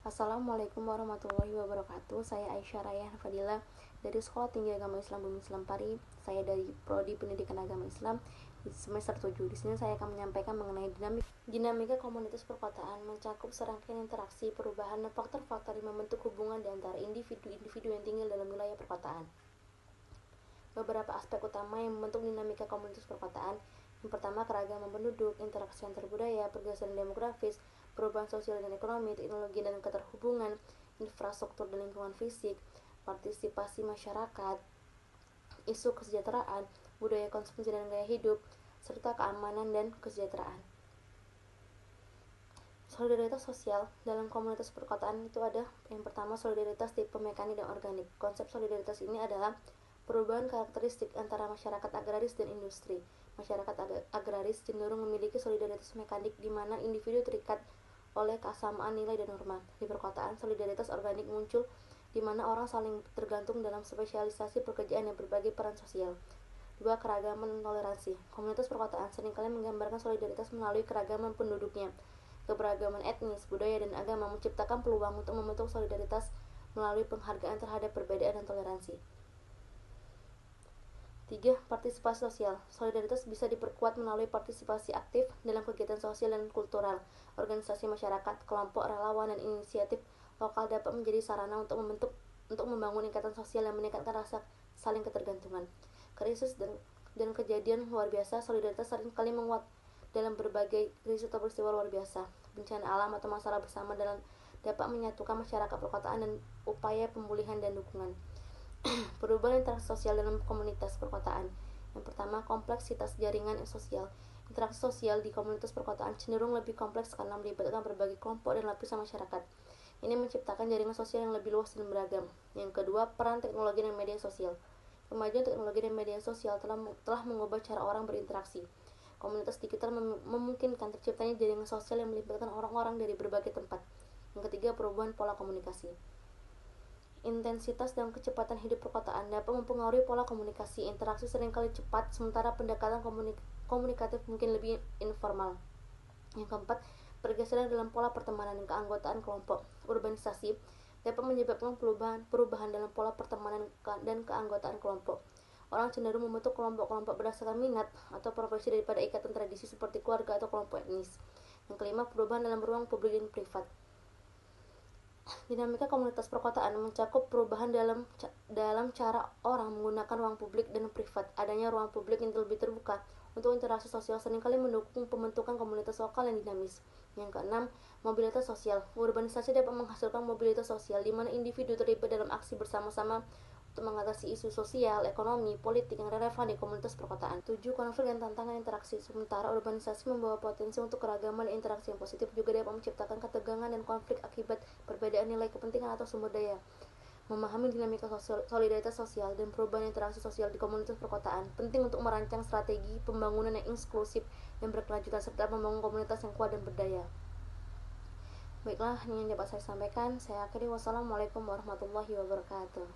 Assalamualaikum warahmatullahi wabarakatuh. Saya Aisyah Rayhan Fadila dari Sekolah Tinggi Agama Islam Bumi Islam Pari. Saya dari Prodi Pendidikan Agama Islam di semester 7. Di sini saya akan menyampaikan mengenai dinamika komunitas perkotaan, mencakup serangkaian interaksi, perubahan, dan faktor-faktor yang membentuk hubungan di antara individu-individu yang tinggal dalam wilayah perkotaan. Beberapa aspek utama yang membentuk dinamika komunitas perkotaan. Yang pertama, keragaman penduduk, interaksi antar budaya, pergeseran demografis, perubahan sosial dan ekonomi, teknologi dan keterhubungan, infrastruktur dan lingkungan fisik, partisipasi masyarakat, isu kesejahteraan, budaya konsumsi dan gaya hidup, serta keamanan dan kesejahteraan. Solidaritas sosial dalam komunitas perkotaan itu ada yang pertama, solidaritas tipe mekanik dan organik. Konsep solidaritas ini adalah perubahan karakteristik antara masyarakat agraris dan industri. Masyarakat agraris cenderung memiliki solidaritas mekanik di mana individu terikat oleh kesamaan nilai dan norma. Di perkotaan, solidaritas organik muncul di mana orang saling tergantung dalam spesialisasi pekerjaan yang berbagai peran sosial. 2. Keragaman dan toleransi. Komunitas perkotaan seringkali menggambarkan solidaritas melalui keragaman penduduknya. Keberagaman etnis, budaya, dan agama menciptakan peluang untuk membentuk solidaritas melalui penghargaan terhadap perbedaan dan toleransi. 3. Partisipasi sosial. Solidaritas bisa diperkuat melalui partisipasi aktif dalam kegiatan sosial dan kultural. Organisasi masyarakat, kelompok relawan, dan inisiatif lokal dapat menjadi sarana untuk membangun ikatan sosial yang meningkatkan rasa saling ketergantungan. Krisis dan kejadian luar biasa, solidaritas sering kali menguat dalam berbagai krisis atau peristiwa luar biasa. Bencana alam atau masalah bersama dapat menyatukan masyarakat perkotaan dan upaya pemulihan dan dukungan. Perubahan interaksi sosial dalam komunitas perkotaan. Yang pertama, kompleksitas jaringan sosial. Interaksi sosial di komunitas perkotaan cenderung lebih kompleks karena melibatkan berbagai kelompok dan lapisan masyarakat. Ini menciptakan jaringan sosial yang lebih luas dan beragam. Yang kedua, peran teknologi dan media sosial. Kemajuan teknologi dan media sosial telah mengubah cara orang berinteraksi. Komunitas digital memungkinkan terciptanya jaringan sosial yang melibatkan orang-orang dari berbagai tempat. Yang ketiga, perubahan pola komunikasi. Intensitas dan kecepatan hidup perkotaan dapat mempengaruhi pola komunikasi. Interaksi seringkali cepat, sementara pendekatan komunikatif mungkin lebih informal. Yang keempat, pergeseran dalam pola pertemanan dan keanggotaan kelompok. Urbanisasi dapat menyebabkan perubahan dalam pola pertemanan dan keanggotaan kelompok. Orang cenderung membentuk kelompok-kelompok berdasarkan minat atau profesi daripada ikatan tradisi seperti keluarga atau kelompok etnis. Yang kelima, perubahan dalam ruang publik dan privat. Dinamika komunitas perkotaan mencakup perubahan dalam cara orang menggunakan ruang publik dan privat. Adanya ruang publik yang lebih terbuka untuk interaksi sosial seringkali mendukung pembentukan komunitas lokal yang dinamis. Yang keenam, mobilitas sosial. Urbanisasi dapat menghasilkan mobilitas sosial di mana individu terlibat dalam aksi bersama-sama untuk mengatasi isu sosial, ekonomi, politik yang relevan di komunitas perkotaan. 7. Konflik dan tantangan interaksi. Sementara urbanisasi membawa potensi untuk keragaman dan interaksi yang positif, juga dapat menciptakan ketegangan dan konflik akibat perbedaan nilai kepentingan atau sumber daya. Memahami dinamika solidaritas sosial dan perubahan interaksi sosial di komunitas perkotaan penting untuk merancang strategi pembangunan yang inklusif dan berkelanjutan serta membangun komunitas yang kuat dan berdaya. Baiklah, ini yang dapat saya sampaikan. Saya akhiri. Wassalamualaikum warahmatullahi wabarakatuh.